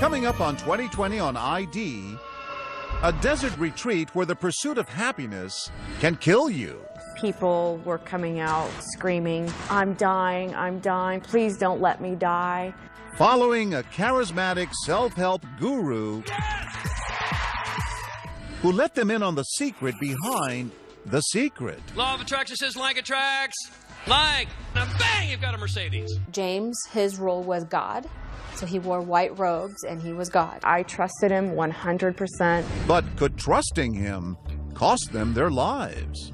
Coming up on 2020 on ID, a desert retreat where the pursuit of happiness can kill you. People were coming out screaming, I'm dying, please don't let me die. Following a charismatic self-help guru who let them in on the secret behind the secret. Law of attraction says like attracts like. Now bang, you've got a Mercedes. James, his role was God. So he wore white robes and he was God. I trusted him 100%. But could trusting him cost them their lives?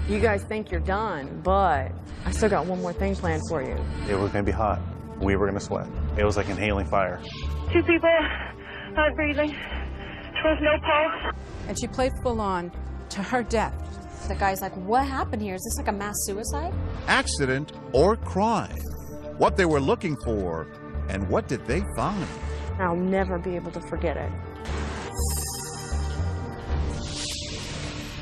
You guys think you're done, but I still got one more thing planned for you. It was going to be hot. We were going to sweat. It was like inhaling fire. 2 people not breathing. There was no pulse. And she played full on to her death. The guy's like, what happened here? Is this like a mass suicide? Accident or crime? What they were looking for, and what did they find? I'll never be able to forget it.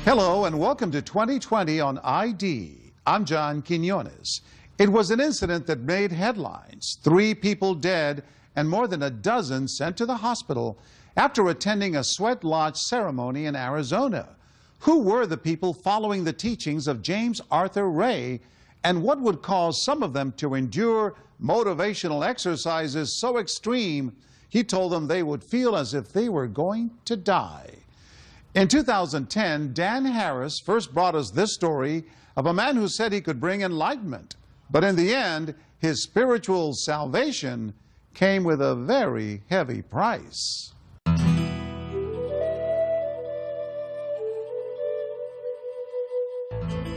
Hello and welcome to 2020 on ID. I'm John Quinones. It was an incident that made headlines. 3 people dead and more than a dozen sent to the hospital after attending a sweat lodge ceremony in Arizona. Who were the people following the teachings of James Arthur Ray, and what would cause some of them to endure motivational exercises so extreme he told them they would feel as if they were going to die? In 2010, Dan Harris first brought us this story of a man who said he could bring enlightenment, but in the end, his spiritual salvation came with a very heavy price.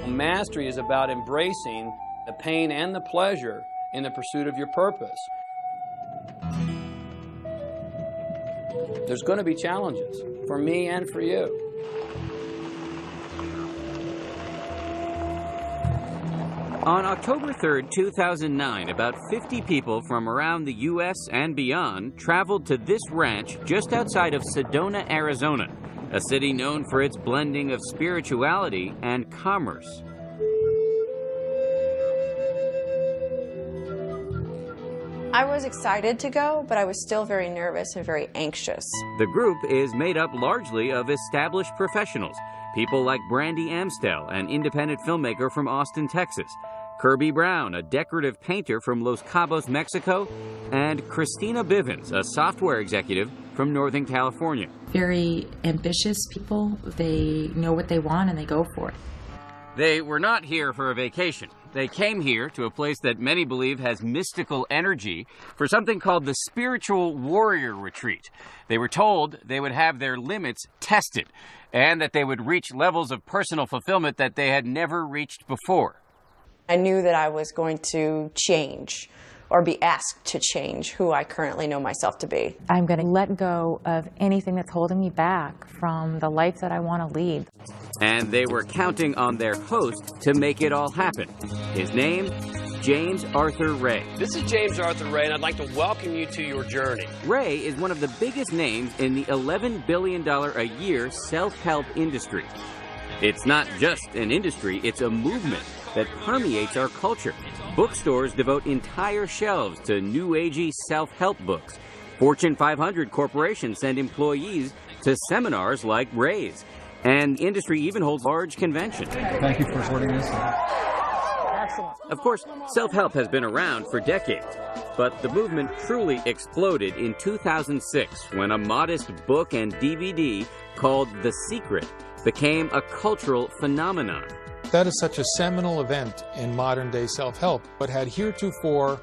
Mastery is about embracing the pain and the pleasure in the pursuit of your purpose. There's going to be challenges for me and for you. On October 3rd, 2009, about 50 people from around the U.S. and beyond traveled to this ranch just outside of Sedona, Arizona, a city known for its blending of spirituality and commerce. I was excited to go, but I was still very nervous and very anxious. The group is made up largely of established professionals, people like Brandy Amstel, an independent filmmaker from Austin, Texas, Kirby Brown, a decorative painter from Los Cabos, Mexico, and Christina Bivens, a software executive from Northern California. Very ambitious people. They know what they want and they go for it. They were not here for a vacation. They came here to a place that many believe has mystical energy for something called the Spiritual Warrior Retreat. They were told they would have their limits tested and that they would reach levels of personal fulfillment that they had never reached before. I knew that I was going to change or be asked to change who I currently know myself to be. I'm going to let go of anything that's holding me back from the life that I want to lead. And they were counting on their host to make it all happen. His name, James Arthur Ray. This is James Arthur Ray, and I'd like to welcome you to your journey. Ray is one of the biggest names in the $11 billion a year self-help industry. It's not just an industry, it's a movement that permeates our culture. Bookstores devote entire shelves to new agey self-help books. Fortune 500 corporations send employees to seminars like Ray's. And the industry even holds large conventions. Thank you for supporting this. Excellent. Of course, self-help has been around for decades, but the movement truly exploded in 2006 when a modest book and DVD called The Secret became a cultural phenomenon. That is such a seminal event in modern-day self-help, but had heretofore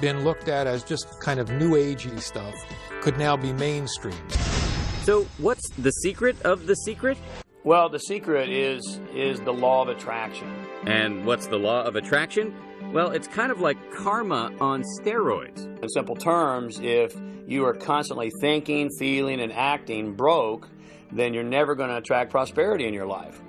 been looked at as just kind of new agey stuff, could now be mainstream. So what's the secret of The Secret? Well, the secret is the law of attraction. And what's the law of attraction? Well, it's kind of like karma on steroids. In simple terms, if you are constantly thinking, feeling, and acting broke, then you're never going to attract prosperity in your life.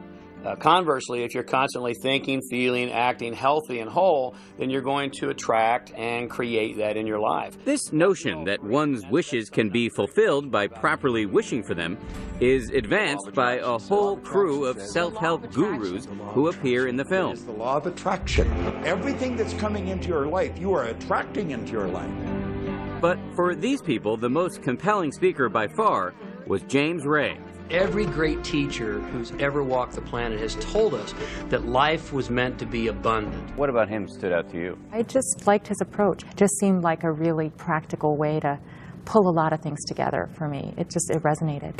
Conversely, if you're constantly thinking, feeling, acting healthy and whole, then you're going to attract and create that in your life. This notion that one's wishes can be fulfilled by properly wishing for them is advanced by a whole crew of self-help gurus who appear in the film. It's the law of attraction. Everything that's coming into your life, you are attracting into your life. But for these people, the most compelling speaker by far was James Ray. Every great teacher who's ever walked the planet has told us that life was meant to be abundant. What about him stood out to you? I just liked his approach. It just seemed like a really practical way to pull a lot of things together for me. It resonated.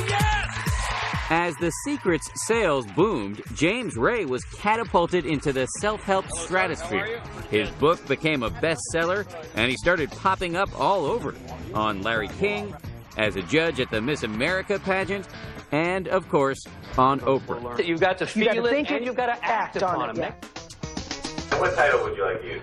As The Secret's sales boomed, James Ray was catapulted into the self-help stratosphere. His book became a bestseller, and he started popping up all over, on Larry King, as a judge at the Miss America pageant, and, of course, on Oprah. You've got to feel it, and you've got to act upon it. Yeah. What title would you like to use?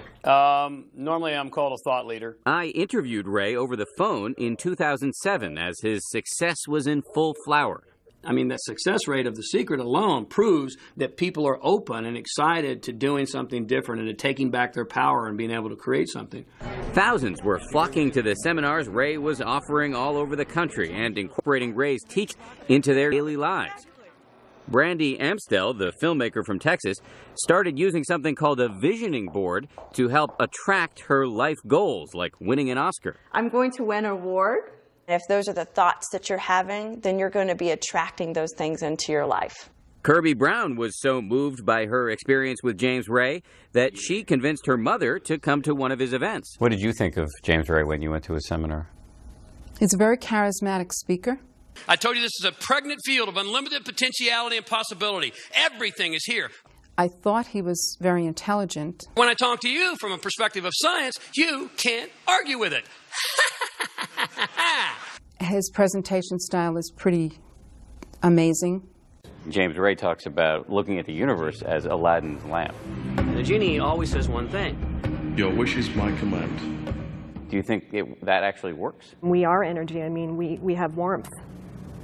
Normally I'm called a thought leader. I interviewed Ray over the phone in 2007 as his success was in full flower. I mean, the success rate of The Secret alone proves that people are open and excited to doing something different and to taking back their power and being able to create something. Thousands were flocking to the seminars Ray was offering all over the country and incorporating Ray's teaching into their daily lives. Brandy Amstel, the filmmaker from Texas, started using something called a visioning board to help attract her life goals, like winning an Oscar. I'm going to win an award. If those are the thoughts that you're having, then you're going to be attracting those things into your life. Kirby Brown was so moved by her experience with James Ray that she convinced her mother to come to one of his events. What did you think of James Ray when you went to his seminar? He's a very charismatic speaker. I told you this is a pregnant field of unlimited potentiality and possibility. Everything is here. I thought he was very intelligent. When I talk to you from a perspective of science, you can't argue with it. His presentation style is pretty amazing. James Ray talks about looking at the universe as Aladdin's lamp. The genie always says one thing. Your wish is my command. Do you think that actually works? We are energy. I mean, we have warmth,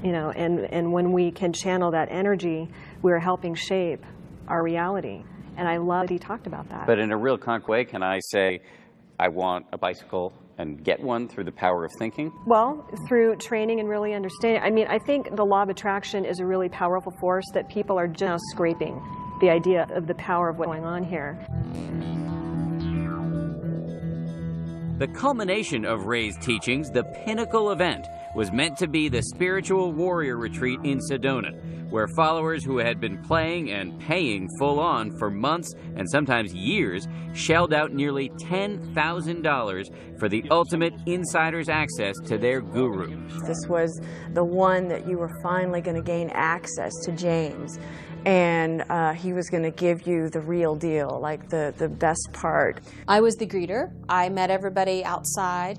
you know, and when we can channel that energy, we're helping shape our reality. And I love that he talked about that. But in a real concrete way, can I say, I want a bicycle and get one through the power of thinking? Well, through training and really understanding. I mean, I think the law of attraction is a really powerful force that people are just scraping the idea of the power of what's going on here. The culmination of Ray's teachings, the pinnacle event, was meant to be the Spiritual Warrior Retreat in Sedona, where followers who had been playing and paying full on for months and sometimes years shelled out nearly $10,000 for the ultimate insider's access to their guru. This was the one that you were finally going to gain access to James. And he was going to give you the real deal, like the best part. I was the greeter. I met everybody outside.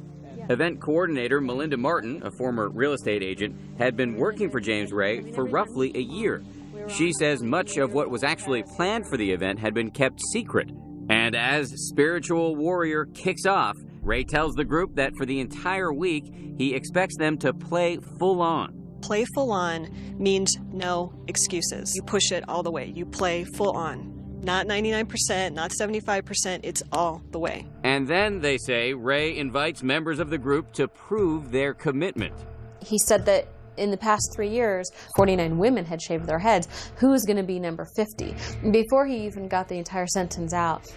Event coordinator Melinda Martin, a former real estate agent, had been working for James Ray for roughly a year. She says much of what was actually planned for the event had been kept secret. And as Spiritual Warrior kicks off, Ray tells the group that for the entire week, he expects them to play full on. Play full on means no excuses. You push it all the way. You play full on. Not 99%, not 75%, it's all the way. And then, they say, Ray invites members of the group to prove their commitment. He said that in the past 3 years, 49 women had shaved their heads. Who is going to be number 50? Before he even got the entire sentence out,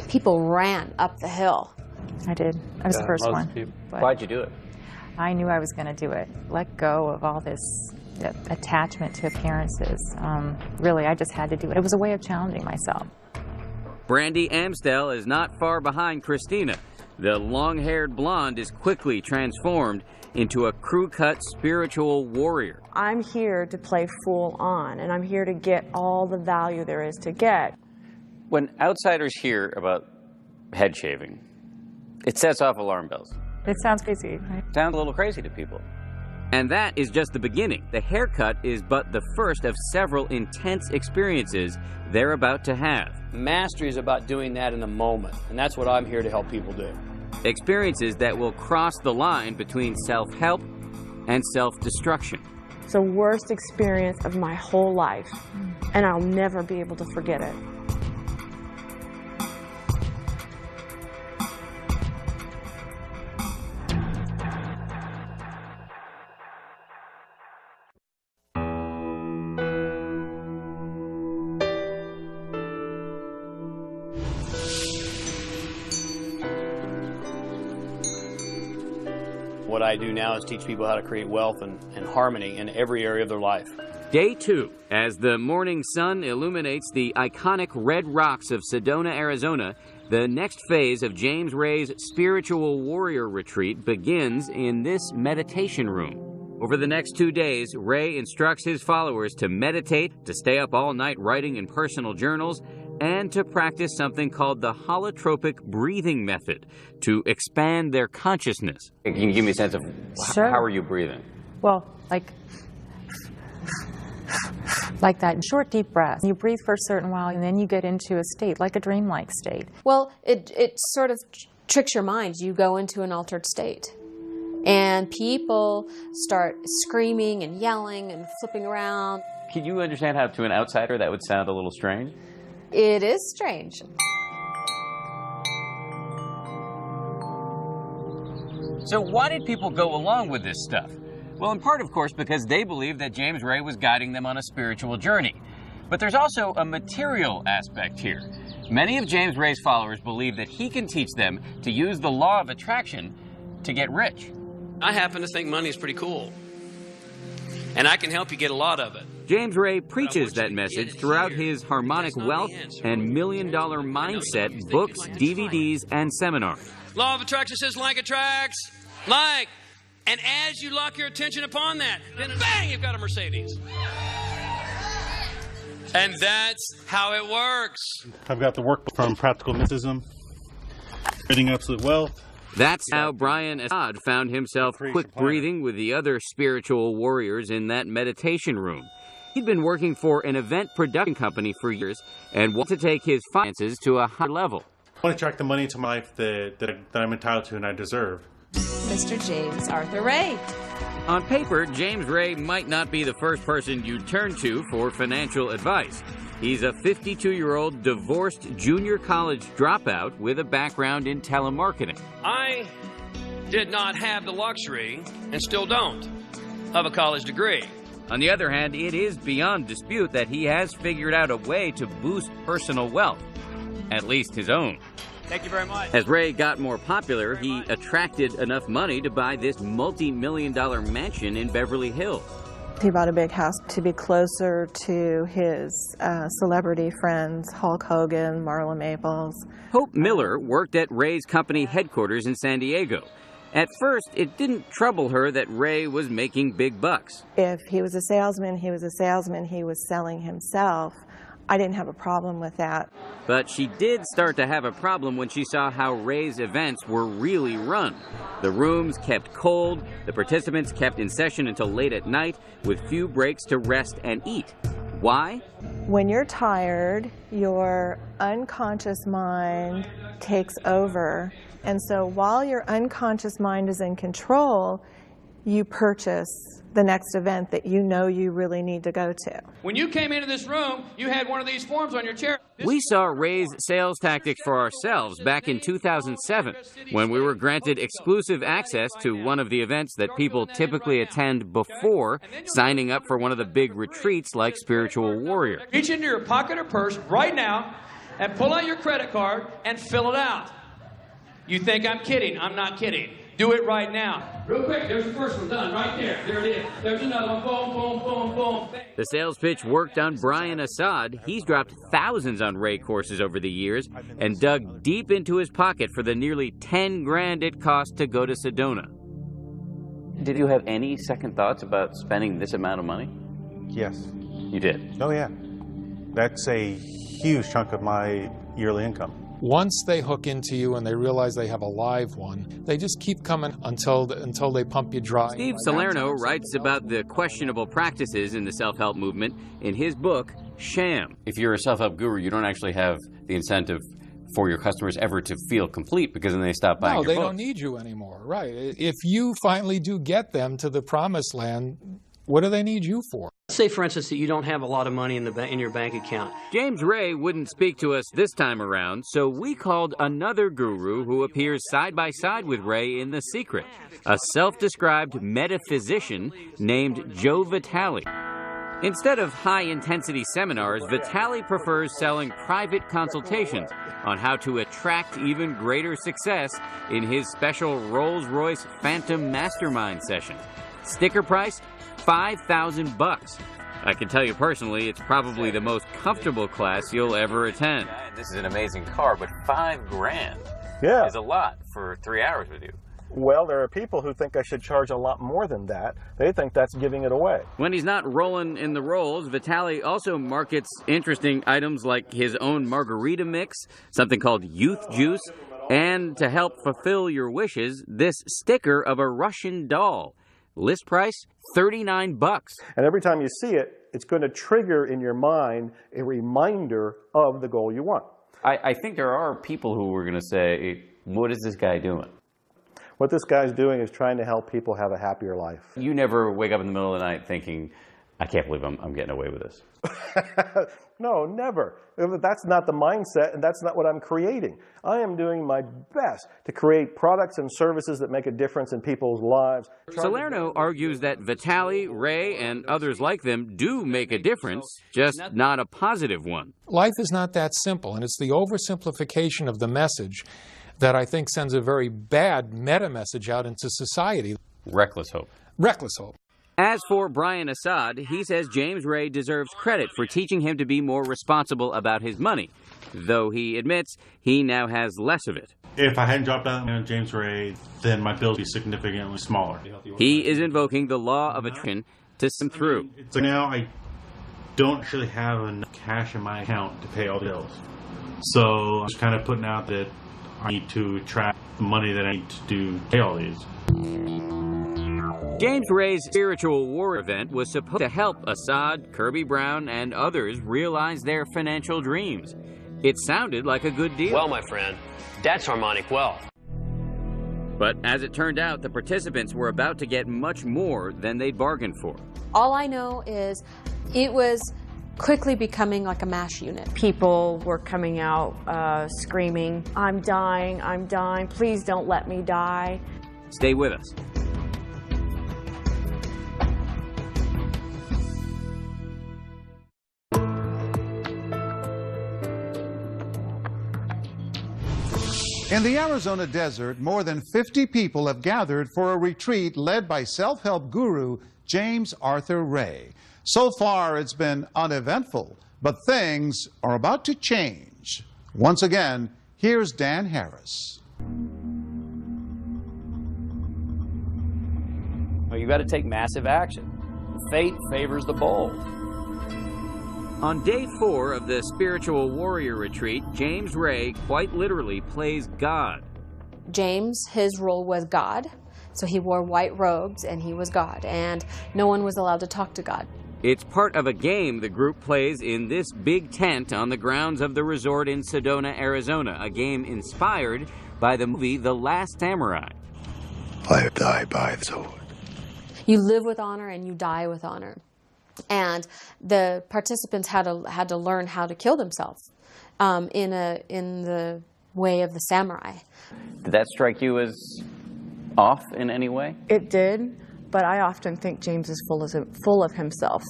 people ran up the hill. I did. I was the first one. Why'd you do it? I knew I was going to do it. Let go of all this attachment to appearances. Really, I just had to do it. It was a way of challenging myself. Brandy Amstel is not far behind Christina. The long-haired blonde is quickly transformed into a crew-cut spiritual warrior. I'm here to play full on, and I'm here to get all the value there is to get. When outsiders hear about head shaving, it sets off alarm bells. It sounds crazy. Sounds a little crazy to people. And that is just the beginning. The haircut is but the first of several intense experiences they're about to have. Mastery is about doing that in the moment, and that's what I'm here to help people do. Experiences that will cross the line between self-help and self-destruction. It's the worst experience of my whole life, and I'll never be able to forget it. What I do now is teach people how to create wealth and harmony in every area of their life. Day 2, as the morning sun illuminates the iconic red rocks of Sedona, Arizona, the next phase of James Ray's spiritual warrior retreat begins in this meditation room. Over the next 2 days, Ray instructs his followers to meditate, to stay up all night writing in personal journals, and to practice something called the holotropic breathing method to expand their consciousness. Can you give me a sense of Sure. how are you breathing? Well, like that short, deep breath. You breathe for a certain while, and then you get into a state, like a dreamlike state. Well, it sort of tricks your mind. You go into an altered state. And people start screaming and yelling and flipping around. Can you understand how to an outsider that would sound a little strange? It is strange. So why did people go along with this stuff? Well, in part, of course, because they believed that James Ray was guiding them on a spiritual journey. But there's also a material aspect here. Many of James Ray's followers believe that he can teach them to use the law of attraction to get rich. I happen to think money is pretty cool. And I can help you get a lot of it. James Ray preaches that message throughout his Harmonic Wealth and $1 Million Mindset books, DVDs, and seminars. Law of attraction says like attracts like. And as you lock your attention upon that, then bang, you've got a Mercedes. And that's how it works. I've got the workbook from Practical Mysticism, Creating Absolute Wealth. That's how Brian Assad found himself quick breathing with the other spiritual warriors in that meditation room. He'd been working for an event production company for years and wanted to take his finances to a higher level. I want to attract the money into my life that I'm entitled to and I deserve. Mr. James Arthur Ray. On paper, James Ray might not be the first person you'd turn to for financial advice. He's a 52-year-old divorced junior college dropout with a background in telemarketing. I did not have the luxury, and still don't, of a college degree. On the other hand, it is beyond dispute that he has figured out a way to boost personal wealth, at least his own. Thank you very much. As Ray got more popular, he attracted enough money to buy this multi-million-dollar mansion in Beverly Hills. He bought a big house to be closer to his celebrity friends, Hulk Hogan, Marla Maples. Hope Miller worked at Ray's company headquarters in San Diego. At first, it didn't trouble her that Ray was making big bucks. If he was a salesman, he was a salesman. He was selling himself. I didn't have a problem with that. But she did start to have a problem when she saw how Ray's events were really run. The rooms kept cold, the participants kept in session until late at night, with few breaks to rest and eat. Why? When you're tired, your unconscious mind takes over. And so while your unconscious mind is in control, you purchase the next event that you know you really need to go to. When you came into this room, you had one of these forms on your chair. We saw Ray's sales tactics for ourselves back in 2007 when we were granted exclusive access to one of the events that people typically attend before signing up for one of the big retreats like Spiritual Warrior. Reach into your pocket or purse right now and pull out your credit card and fill it out. You think I'm kidding. I'm not kidding. Do it right now. Real quick, there's the first one done right there. There it is. There's another one. Boom, boom, boom, boom. Bang. The sales pitch worked on Brian Assad. He's dropped thousands on Ray courses over the years and dug deep into his pocket for the nearly 10 grand it cost to go to Sedona. Did you have any second thoughts about spending this amount of money? Yes. You did? Oh, yeah. That's a huge chunk of my yearly income. Once they hook into you and they realize they have a live one, they just keep coming until they pump you dry. Steve Salerno writes about the questionable practices in the self-help movement in his book, Sham. If you're a self-help guru, you don't actually have the incentive for your customers ever to feel complete because then they stop buying your books. No, they books. don't need you anymore, right. If you finally do get them to the promised land, what do they need you for? Say, for instance, that you don't have a lot of money in your bank account. James Ray wouldn't speak to us this time around, so we called another guru who appears side by side with Ray in The Secret, a self-described metaphysician named Joe Vitale. Instead of high-intensity seminars, Vitaly prefers selling private consultations on how to attract even greater success in his special Rolls-Royce Phantom Mastermind session. Sticker price, $5,000. I can tell you personally, it's probably the most comfortable class you'll ever attend. This is an amazing car, but $5 grand is a lot for 3 hours with you. Well, there are people who think I should charge a lot more than that. They think that's giving it away. When he's not rolling in the rolls, Vitaly also markets interesting items like his own margarita mix, something called Youth Juice, and to help fulfill your wishes, this sticker of a Russian doll. List price, $39. And every time you see it, it's going to trigger in your mind a reminder of the goal you want. I think there are people who are going to say, what is this guy doing? What this guy's doing is trying to help people have a happier life. You never wake up in the middle of the night thinking, I can't believe I'm getting away with this. No, never. That's not the mindset, and that's not what I'm creating. I am doing my best to create products and services that make a difference in people's lives. Salerno argues that Vitaly, Ray, and others like them do make a difference, just not a positive one. Life is not that simple, and it's the oversimplification of the message that I think sends a very bad meta message out into society. Reckless hope. Reckless hope. As for Brian Assad, he says James Ray deserves credit for teaching him to be more responsible about his money, though he admits he now has less of it. If I hadn't dropped out on James Ray, then my bill would be significantly smaller. He is invoking the law of attrition to see through. So now I don't actually have enough cash in my account to pay all the bills. So I'm just kind of putting out that I need to track the money that I need to pay all these. James Ray's spiritual war event was supposed to help Assad, Kirby Brown, and others realize their financial dreams. It sounded like a good deal. Well, my friend, that's harmonic wealth. But as it turned out, the participants were about to get much more than they'd bargained for. All I know is it was quickly becoming like a MASH unit. People were coming out screaming, I'm dying, please don't let me die. Stay with us. In the Arizona desert, more than 50 people have gathered for a retreat led by self-help guru James Arthur Ray. So far, it's been uneventful, but things are about to change. Once again, here's Dan Harris. Well, you got to take massive action. Fate favors the bold. On day 4 of the Spiritual Warrior Retreat, James Ray quite literally plays God. James, his role was God, so he wore white robes and he was God, and no one was allowed to talk to God. It's part of a game the group plays in this big tent on the grounds of the resort in Sedona, Arizona, a game inspired by the movie The Last Samurai. I die by the sword. You live with honor and you die with honor. And the participants had to learn how to kill themselves in the way of the samurai. Did that strike you as off in any way? It did, but I often think James is full of himself.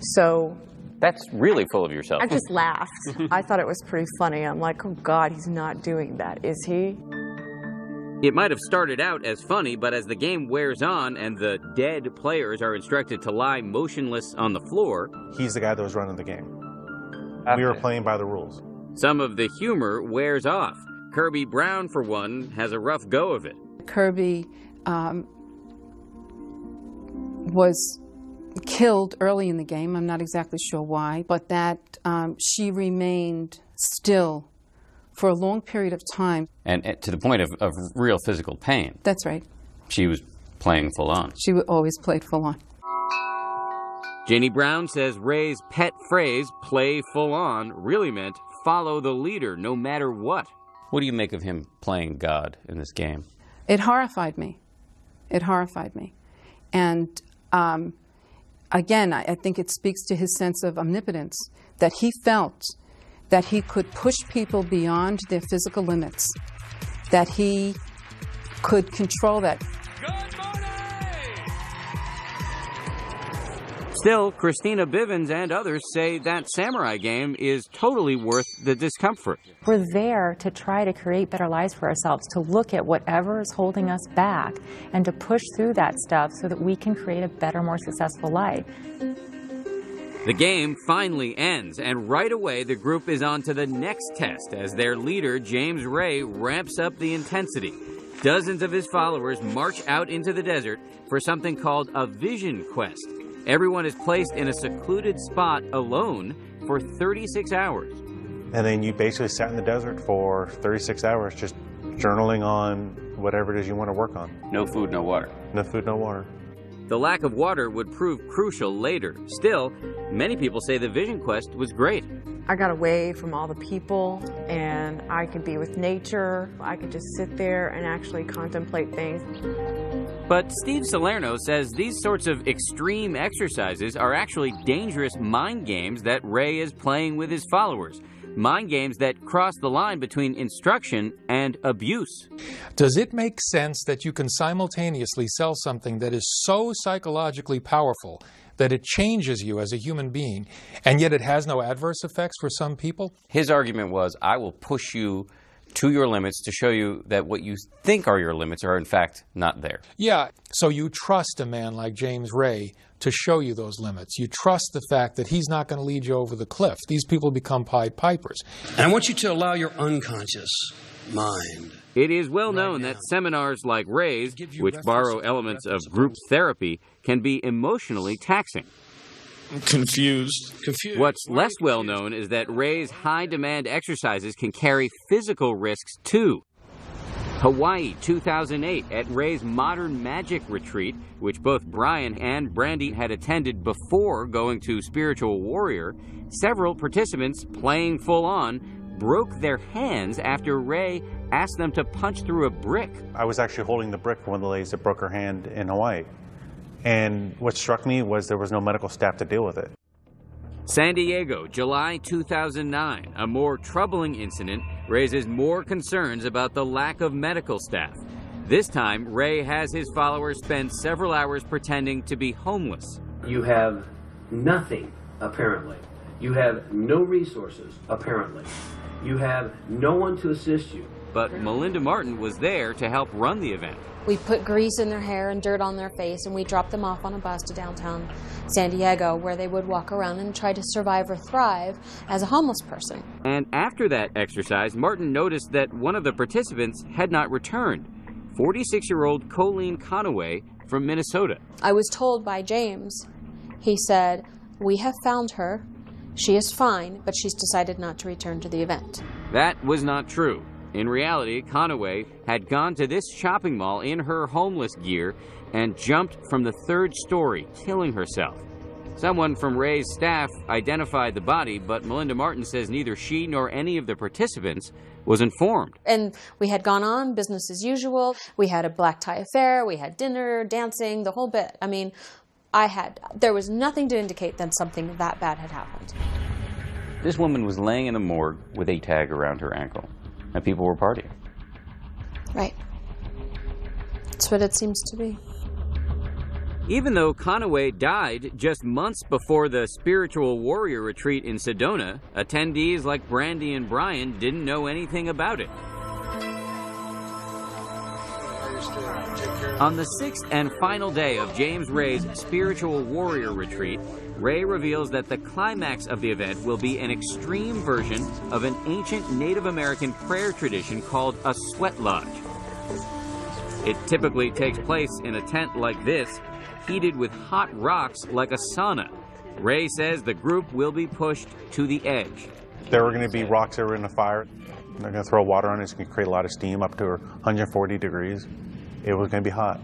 So that's really full of yourself. I just laughed. I thought it was pretty funny. I'm like, oh God, he's not doing that, is he? It might have started out as funny, but as the game wears on and the dead players are instructed to lie motionless on the floor... He's the guy that was running the game. We were playing by the rules. Some of the humor wears off. Kirby Brown, for one, has a rough go of it. Kirby was killed early in the game. I'm not exactly sure why, but that she remained still for a long period of time. And to the point of real physical pain. That's right. She was playing full on. She always played full on. Janie Brown says Ray's pet phrase, play full on, really meant follow the leader no matter what. What do you make of him playing God in this game? It horrified me. It horrified me. And again, I think it speaks to his sense of omnipotence, that he felt that he could push people beyond their physical limits, that he could control that. Still, Christina Bivens and others say that samurai game is totally worth the discomfort. We're there to try to create better lives for ourselves, to look at whatever is holding us back and to push through that stuff so that we can create a better, more successful life. The game finally ends, and right away the group is on to the next test as their leader, James Ray, ramps up the intensity. Dozens of his followers march out into the desert for something called a vision quest. Everyone is placed in a secluded spot alone for 36 hours. And then you basically sat in the desert for 36 hours just journaling on whatever it is you want to work on. No food, no water. No food, no water. The lack of water would prove crucial later. Still, many people say the vision quest was great. I got away from all the people and I could be with nature. I could just sit there and actually contemplate things. But Steve Salerno says these sorts of extreme exercises are actually dangerous mind games that Ray is playing with his followers. Mind games that cross the line between instruction and abuse. Does it make sense that you can simultaneously sell something that is so psychologically powerful that it changes you as a human being, and yet it has no adverse effects for some people? His argument was, I will push you to your limits to show you that what you think are your limits are in fact not there. Yeah, so you trust a man like James Ray to show you those limits. You trust the fact that he's not going to lead you over the cliff. These people become Pied Pipers. And I want you to allow your unconscious mind. It is well known that seminars like Ray's, which borrow elements of group therapy, can be emotionally taxing. I'm confused. What's less well known is that Ray's high-demand exercises can carry physical risks too. Hawaii 2008 at Ray's Modern Magic Retreat, which both Brian and Brandy had attended before going to Spiritual Warrior, several participants playing full-on broke their hands after Ray asked them to punch through a brick. I was actually holding the brick for one of the ladies that broke her hand in Hawaii. And what struck me was there was no medical staff to deal with it. San Diego, July 2009. A more troubling incident raises more concerns about the lack of medical staff. This time, Ray has his followers spend several hours pretending to be homeless. You have nothing, apparently. You have no resources, apparently. You have no one to assist you. But Melinda Martin was there to help run the event. We put grease in their hair and dirt on their face, and we dropped them off on a bus to downtown San Diego, where they would walk around and try to survive or thrive as a homeless person. And after that exercise, Martin noticed that one of the participants had not returned. 46-year-old Colleen Conaway from Minnesota. I was told by James, he said, "We have found her. She is fine, but she's decided not to return to the event." That was not true. In reality, Conaway had gone to this shopping mall in her homeless gear and jumped from the third story, killing herself. Someone from Ray's staff identified the body, but Melinda Martin says neither she nor any of the participants was informed. And we had gone on business as usual. We had a black tie affair. We had dinner, dancing, the whole bit. I mean, there was nothing to indicate that something that bad had happened. This woman was laying in the morgue with a tag around her ankle, and people were partying. Right. That's what it seems to be. Even though Conaway died just months before the Spiritual Warrior Retreat in Sedona, attendees like Brandy and Brian didn't know anything about it. On the sixth and final day of James Ray's Spiritual Warrior Retreat, Ray reveals that the climax of the event will be an extreme version of an ancient Native American prayer tradition called a sweat lodge. It typically takes place in a tent like this, heated with hot rocks like a sauna. Ray says the group will be pushed to the edge. There were going to be rocks that were in the fire. They're going to throw water on it. It's going to create a lot of steam up to 140 degrees. It was going to be hot.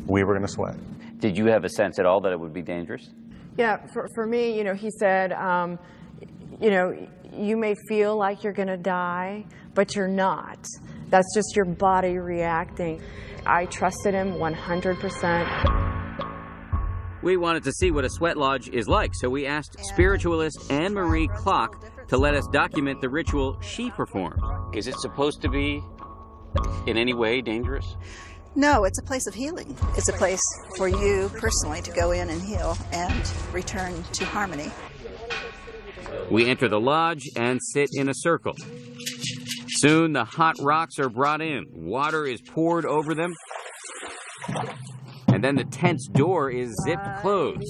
We were going to sweat. Did you have a sense at all that it would be dangerous? Yeah, for me, he said, you may feel like you're going to die, but you're not. That's just your body reacting. I trusted him 100%. We wanted to see what a sweat lodge is like, so we asked spiritualist Anne-Marie Klock to let us document the ritual she performed. Is it supposed to be in any way dangerous? No, it's a place of healing. It's a place for you personally to go in and heal and return to harmony. We enter the lodge and sit in a circle. Soon the hot rocks are brought in. Water is poured over them. And then the tent's door is zipped closed.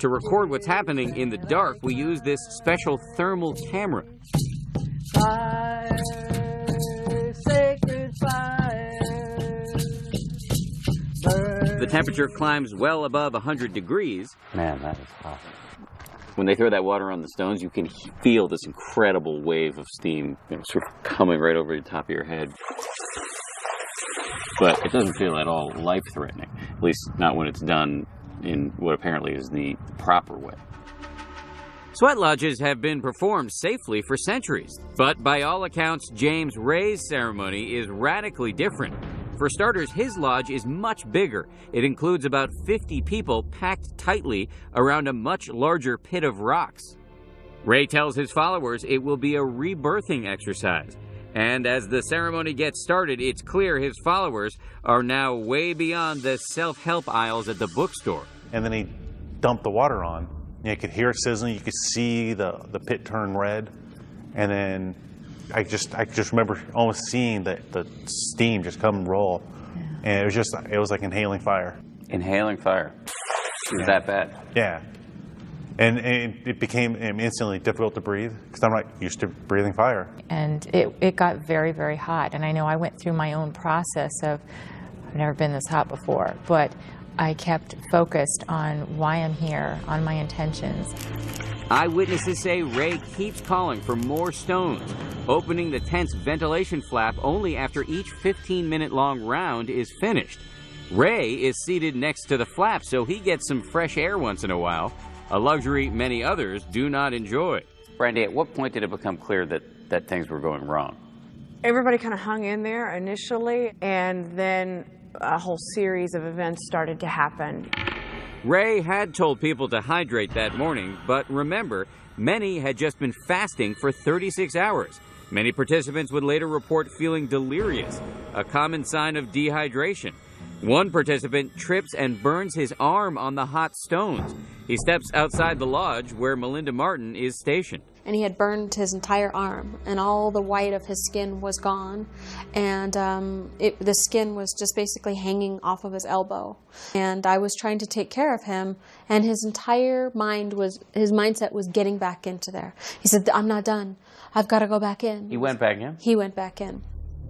To record what's happening in the dark, we use this special thermal camera. Fire, sacred fire. The temperature climbs well above 100 degrees. Man, that is hot. When they throw that water on the stones, you can feel this incredible wave of steam, sort of coming right over the top of your head. But it doesn't feel at all life-threatening, at least not when it's done in what apparently is the proper way. Sweat lodges have been performed safely for centuries, but by all accounts, James Ray's ceremony is radically different. For starters, his lodge is much bigger. It includes about 50 people packed tightly around a much larger pit of rocks. Ray tells his followers it will be a rebirthing exercise. And as the ceremony gets started, it's clear his followers are now way beyond the self-help aisles at the bookstore. And then he dumped the water on. You could hear it sizzling. You could see the pit turn red. And then I just remember almost seeing the steam just come and roll. Yeah. And it was like inhaling fire. Inhaling fire. Is that bad? Yeah. And it became instantly difficult to breathe because I'm not used to breathing fire. And it got very, very hot. And I know I went through my own process of, I've never been this hot before, but I kept focused on why I'm here, on my intentions. Eyewitnesses say Ray keeps calling for more stones, opening the tent's ventilation flap only after each 15-minute-long round is finished. Ray is seated next to the flap, so he gets some fresh air once in a while, a luxury many others do not enjoy. Brandy, at what point did it become clear that things were going wrong? Everybody kind of hung in there initially, and then a whole series of events started to happen. Ray had told people to hydrate that morning, but remember, many had just been fasting for 36 hours. Many participants would later report feeling delirious, a common sign of dehydration. One participant trips and burns his arm on the hot stones. He steps outside the lodge where Melinda Martin is stationed. And he had burned his entire arm, and all the white of his skin was gone. And the skin was just basically hanging off of his elbow. And I was trying to take care of him, and his entire mindset was getting back into there. He said, I'm not done. I've got to go back in. He went back in? He went back in.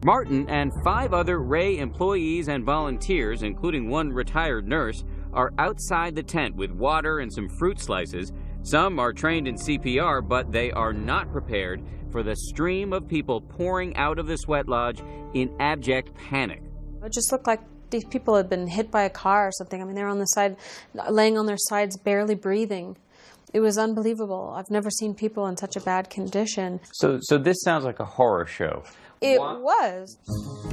Martin and 5 other Ray employees and volunteers, including one retired nurse, are outside the tent with water and some fruit slices. Some are trained in CPR, but they are not prepared for the stream of people pouring out of the sweat lodge in abject panic. It just looked like these people had been hit by a car or something. I mean, they're on the side, laying on their sides, barely breathing. It was unbelievable. I've never seen people in such a bad condition. So this sounds like a horror show. It was.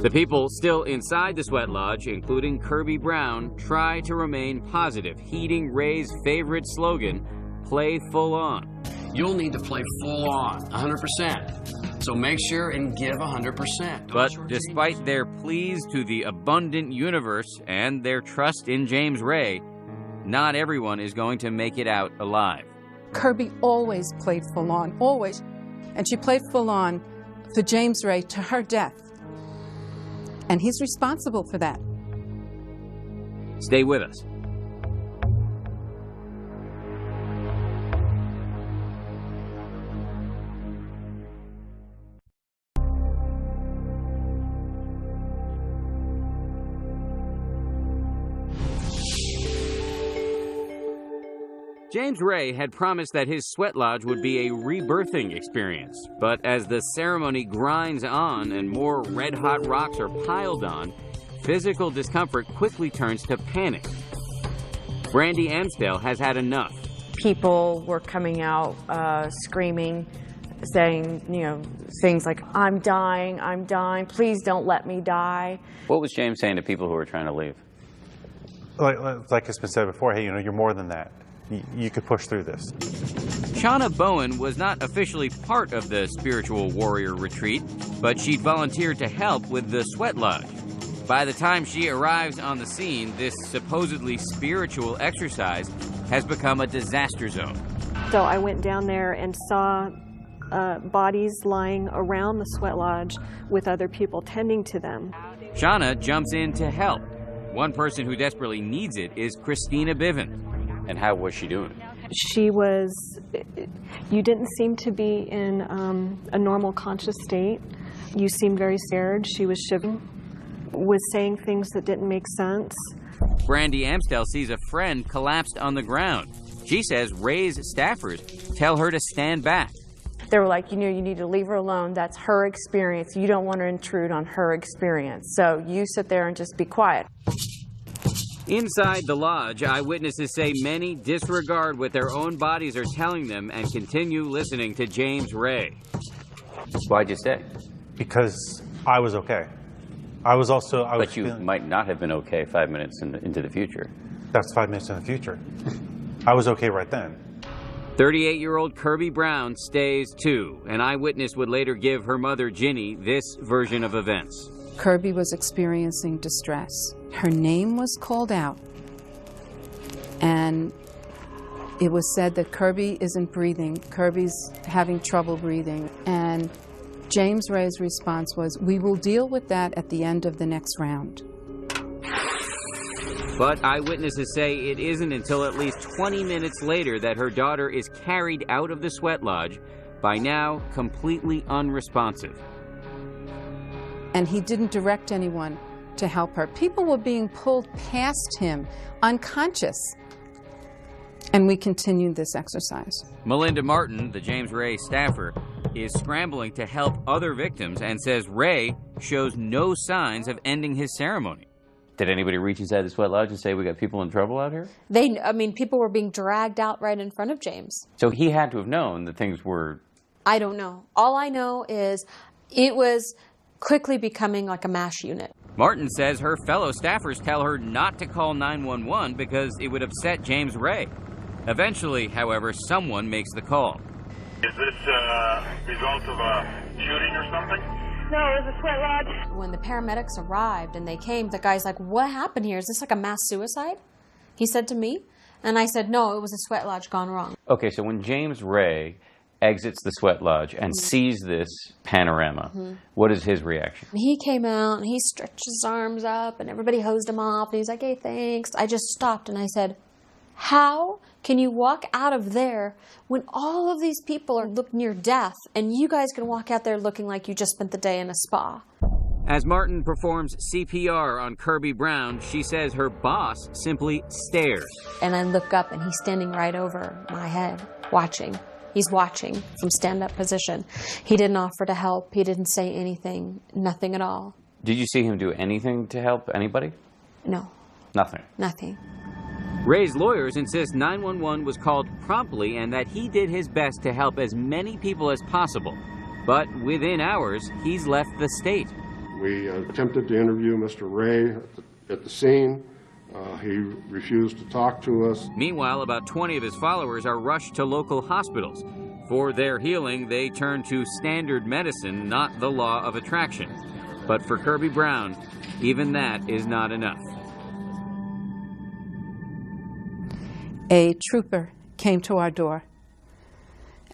The people still inside the sweat lodge, including Kirby Brown, try to remain positive, heeding Ray's favorite slogan, play full on. You'll need to play full on, 100%. So make sure and give 100%. But despite their pleas to the abundant universe and their trust in James Ray, not everyone is going to make it out alive. Kirby always played full on, always. And she played full on for James Ray to her death. And he's responsible for that. Stay with us. James Ray had promised that his sweat lodge would be a rebirthing experience, but as the ceremony grinds on and more red-hot rocks are piled on, physical discomfort quickly turns to panic. Brandy Amsdale has had enough. People were coming out screaming, saying, things like, I'm dying, please don't let me die. What was James saying to people who were trying to leave? Like it's been said before, hey, you're more than that. You could push through this. Shauna Bowen was not officially part of the spiritual warrior retreat, but she'd volunteered to help with the sweat lodge. By the time she arrives on the scene, this supposedly spiritual exercise has become a disaster zone. So I went down there and saw bodies lying around the sweat lodge with other people tending to them. Shauna jumps in to help. One person who desperately needs it is Christina Biven. And how was she doing? She was, you didn't seem to be in a normal conscious state. You seemed very scared. She was shivering, was saying things that didn't make sense. Brandy Amstel sees a friend collapsed on the ground. She says Ray's staffers tell her to stand back. They were like, you know, you need to leave her alone. That's her experience. You don't want to intrude on her experience. So you sit there and just be quiet. Inside the lodge, eyewitnesses say many disregard what their own bodies are telling them and continue listening to James Ray. Why'd you stay? Because I was okay. But you might not have been okay 5 minutes into the future. That's 5 minutes in the future. I was okay right then. 38-year-old Kirby Brown stays too. An eyewitness would later give her mother, Ginny, this version of events. Kirby was experiencing distress. Her name was called out, and it was said that Kirby isn't breathing. Kirby's having trouble breathing. And James Ray's response was, "We will deal with that at the end of the next round." But eyewitnesses say it isn't until at least 20 minutes later that her daughter is carried out of the sweat lodge, by now completely unresponsive. And he didn't direct anyone to help her. People were being pulled past him, unconscious. And we continued this exercise. Melinda Martin, the James Ray staffer, is scrambling to help other victims and says Ray shows no signs of ending his ceremony. Did anybody reach inside the sweat lodge and say, we got people in trouble out here? People were being dragged out right in front of James. So he had to have known that things were... I don't know. All I know is it was quickly becoming like a MASH unit. Martin says her fellow staffers tell her not to call 911 because it would upset James Ray. Eventually, however, someone makes the call. Is this a result of a shooting or something? No, it was a sweat lodge. When the paramedics arrived and they came, the guy's like, "What happened here? Is this like a mass suicide?" He said to me. And I said, "No, it was a sweat lodge gone wrong." Okay, so when James Ray exits the sweat lodge and sees this panorama, what is his reaction? He came out and he stretched his arms up and everybody hosed him off. And he's like, "Hey, thanks." I just stopped and I said, "How can you walk out of there when all of these people are look near death and you guys can walk out there looking like you just spent the day in a spa?" As Martin performs CPR on Kirby Brown, she says her boss simply stares. And I look up and he's standing right over my head, watching. He's watching from stand-up position. He didn't offer to help. He didn't say anything, nothing at all. Did you see him do anything to help anybody? No. Nothing? Nothing. Ray's lawyers insist 911 was called promptly and that he did his best to help as many people as possible. But within hours, he's left the state. We attempted to interview Mr. Ray at the scene. He refused to talk to us. Meanwhile, about 20 of his followers are rushed to local hospitals. For their healing, they turn to standard medicine, not the law of attraction. But for Kirby Brown, even that is not enough. A trooper came to our door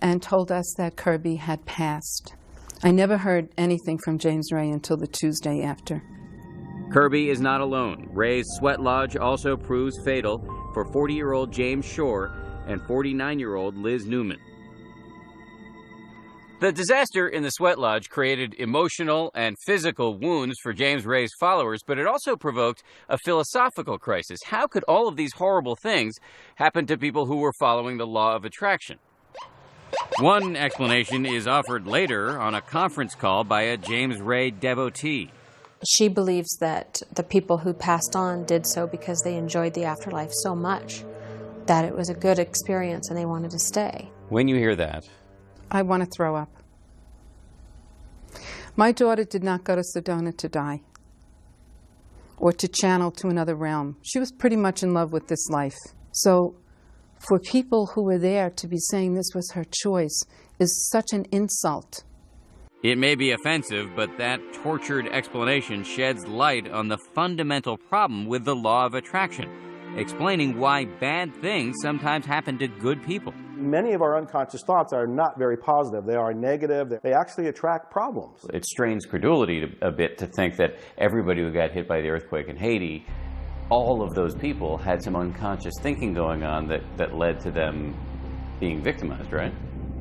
and told us that Kirby had passed. I never heard anything from James Ray until the Tuesday after. Kirby is not alone. Ray's sweat lodge also proves fatal for 40-year-old James Shore and 49-year-old Liz Newman. The disaster in the sweat lodge created emotional and physical wounds for James Ray's followers, but it also provoked a philosophical crisis. How could all of these horrible things happen to people who were following the law of attraction? One explanation is offered later on a conference call by a James Ray devotee. She believes that the people who passed on did so because they enjoyed the afterlife so much that it was a good experience and they wanted to stay. When you hear that, I want to throw up. My daughter did not go to Sedona to die or to channel to another realm. She was pretty much in love with this life. So for people who were there to be saying this was her choice is such an insult. It may be offensive, but that tortured explanation sheds light on the fundamental problem with the law of attraction, explaining why bad things sometimes happen to good people. Many of our unconscious thoughts are not very positive. They are negative. They actually attract problems. It strains credulity a bit to think that everybody who got hit by the earthquake in Haiti, all of those people had some unconscious thinking going on that led to them being victimized, right?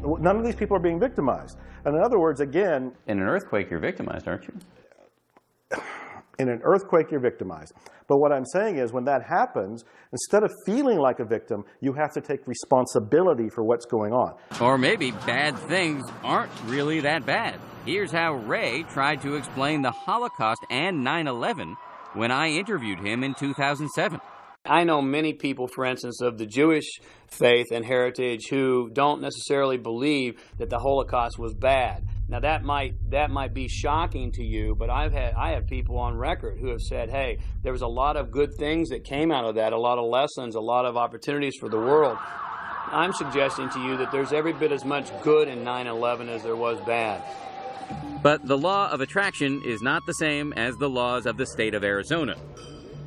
None of these people are being victimized. And in other words, again... In an earthquake, you're victimized, aren't you? In an earthquake, you're victimized. But what I'm saying is, when that happens, instead of feeling like a victim, you have to take responsibility for what's going on. Or maybe bad things aren't really that bad. Here's how Ray tried to explain the Holocaust and 9/11 when I interviewed him in 2007. I know many people, for instance, of the Jewish faith and heritage who don't necessarily believe that the Holocaust was bad. Now that might be shocking to you, but I have people on record who have said, hey, there was a lot of good things that came out of that, a lot of lessons, a lot of opportunities for the world. I'm suggesting to you that there's every bit as much good in 9/11 as there was bad. But the law of attraction is not the same as the laws of the state of Arizona.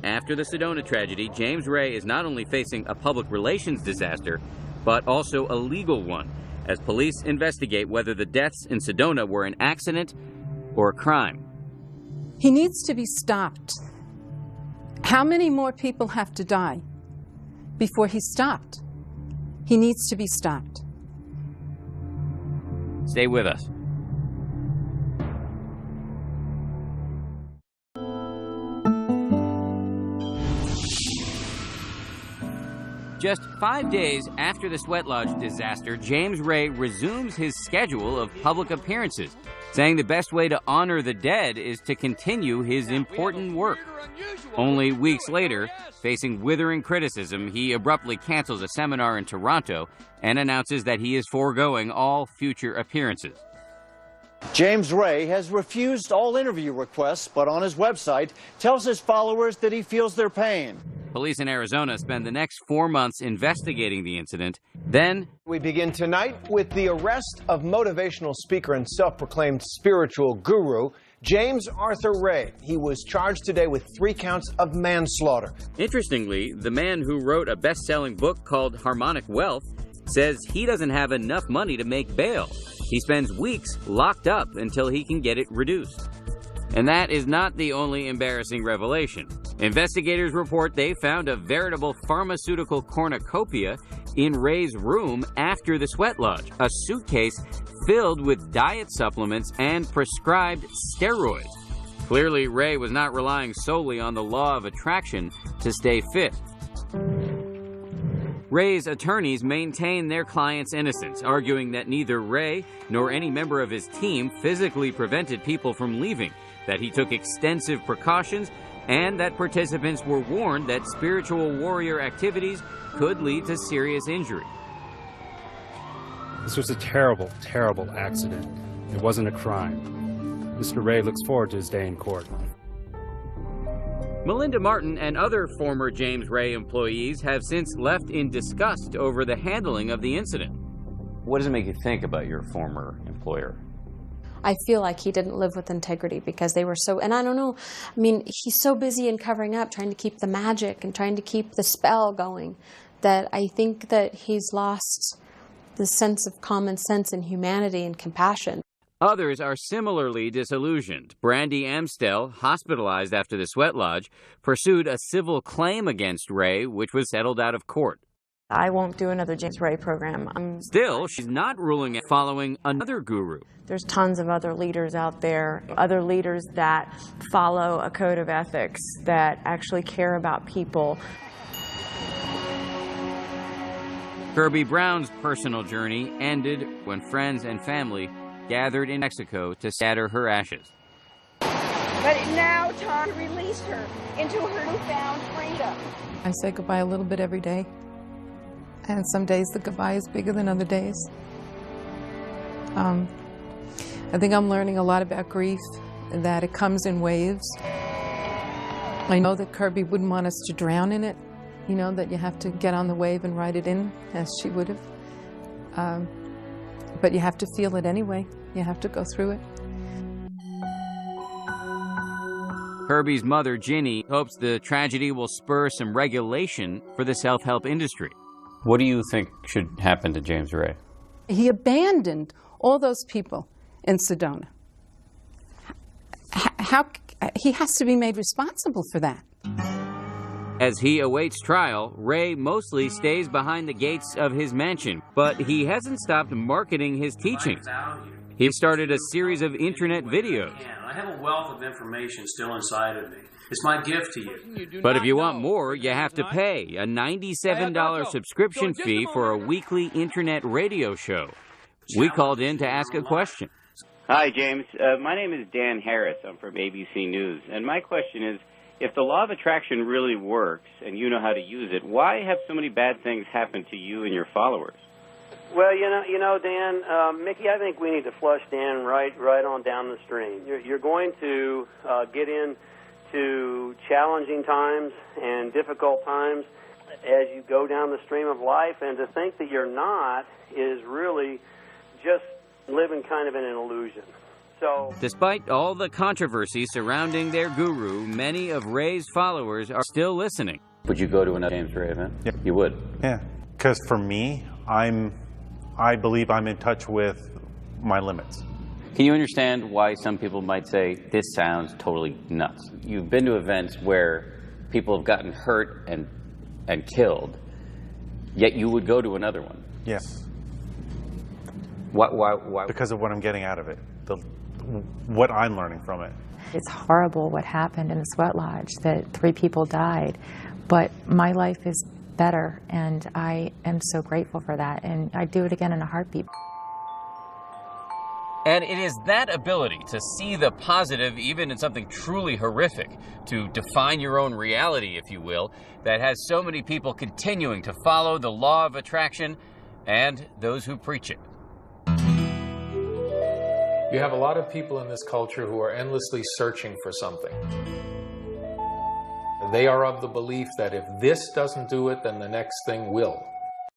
After the Sedona tragedy, James Ray is not only facing a public relations disaster, but also a legal one, as police investigate whether the deaths in Sedona were an accident or a crime. He needs to be stopped. How many more people have to die before he's stopped? He needs to be stopped. Stay with us. Just 5 days after the Sweat Lodge disaster, James Ray resumes his schedule of public appearances, saying the best way to honor the dead is to continue his important work. Only weeks later, facing withering criticism, he abruptly cancels a seminar in Toronto and announces that he is foregoing all future appearances. James Ray has refused all interview requests, but on his website tells his followers that he feels their pain. Police in Arizona spend the next 4 months investigating the incident. Then, we begin tonight with the arrest of motivational speaker and self-proclaimed spiritual guru, James Arthur Ray. He was charged today with 3 counts of manslaughter. Interestingly, the man who wrote a best-selling book called Harmonic Wealth says he doesn't have enough money to make bail. He spends weeks locked up until he can get it reduced. And that is not the only embarrassing revelation. Investigators report they found a veritable pharmaceutical cornucopia in Ray's room after the Sweat Lodge, a suitcase filled with diet supplements and prescribed steroids. Clearly, Ray was not relying solely on the law of attraction to stay fit. Ray's attorneys maintain their client's innocence, arguing that neither Ray nor any member of his team physically prevented people from leaving, that he took extensive precautions, and that participants were warned that spiritual warrior activities could lead to serious injury. This was a terrible, terrible accident. It wasn't a crime. Mr. Ray looks forward to his day in court. Melinda Martin and other former James Ray employees have since left in disgust over the handling of the incident. What does it make you think about your former employer? I feel like he didn't live with integrity because they were so, and I don't know, I mean, he's so busy in covering up, trying to keep the magic and trying to keep the spell going, that I think that he's lost the sense of common sense and humanity and compassion. Others are similarly disillusioned. Brandy Amstel, hospitalized after the Sweat Lodge, pursued a civil claim against Ray, which was settled out of court. I won't do another James Ray program. Still, she's not ruling it following another guru. There's tons of other leaders out there, other leaders that follow a code of ethics, that actually care about people. Kirby Brown's personal journey ended when friends and family gathered in Mexico to scatter her ashes. But now time to release her into her newfound freedom. I say goodbye a little bit every day. And some days the goodbye is bigger than other days. I think I'm learning a lot about grief, and that it comes in waves. I know that Kirby wouldn't want us to drown in it, you know, that you have to get on the wave and ride it in, as she would have. But you have to feel it anyway. You have to go through it. Herbie's mother, Ginny, hopes the tragedy will spur some regulation for the self-help industry. What do you think should happen to James Ray? He abandoned all those people in Sedona. He has to be made responsible for that. As he awaits trial, Ray mostly stays behind the gates of his mansion, but he hasn't stopped marketing his teachings. He started a series of internet videos. I have a wealth of information still inside of me. It's my gift to you. But if you want more, you have to pay a $97 subscription fee for a weekly internet radio show. We called in to ask a question. Hi, James. My name is Dan Harris. I'm from ABC News. And my question is, if the law of attraction really works and you know how to use it, why have so many bad things happen to you and your followers? Well, you know, Dan, Mickey, I think we need to flush Dan right on down the stream. You're going to get into challenging times and difficult times as you go down the stream of life, and to think that you're not is really just living kind of in an illusion. So, despite all the controversy surrounding their guru, many of Ray's followers are still listening. Would you go to another James Ray event? Yep. You would? Yeah, because for me, I believe I'm in touch with my limits. Can you understand why some people might say, this sounds totally nuts? You've been to events where people have gotten hurt and killed, yet you would go to another one. Yes. Why? Because of what I'm getting out of it, what I'm learning from it. It's horrible what happened in the Sweat Lodge, that 3 people died, but my life is better, and I am so grateful for that, and I'd do it again in a heartbeat. And it is that ability to see the positive, even in something truly horrific, to define your own reality, if you will, that has so many people continuing to follow the law of attraction and those who preach it. You have a lot of people in this culture who are endlessly searching for something. They are of the belief that if this doesn't do it, then the next thing will.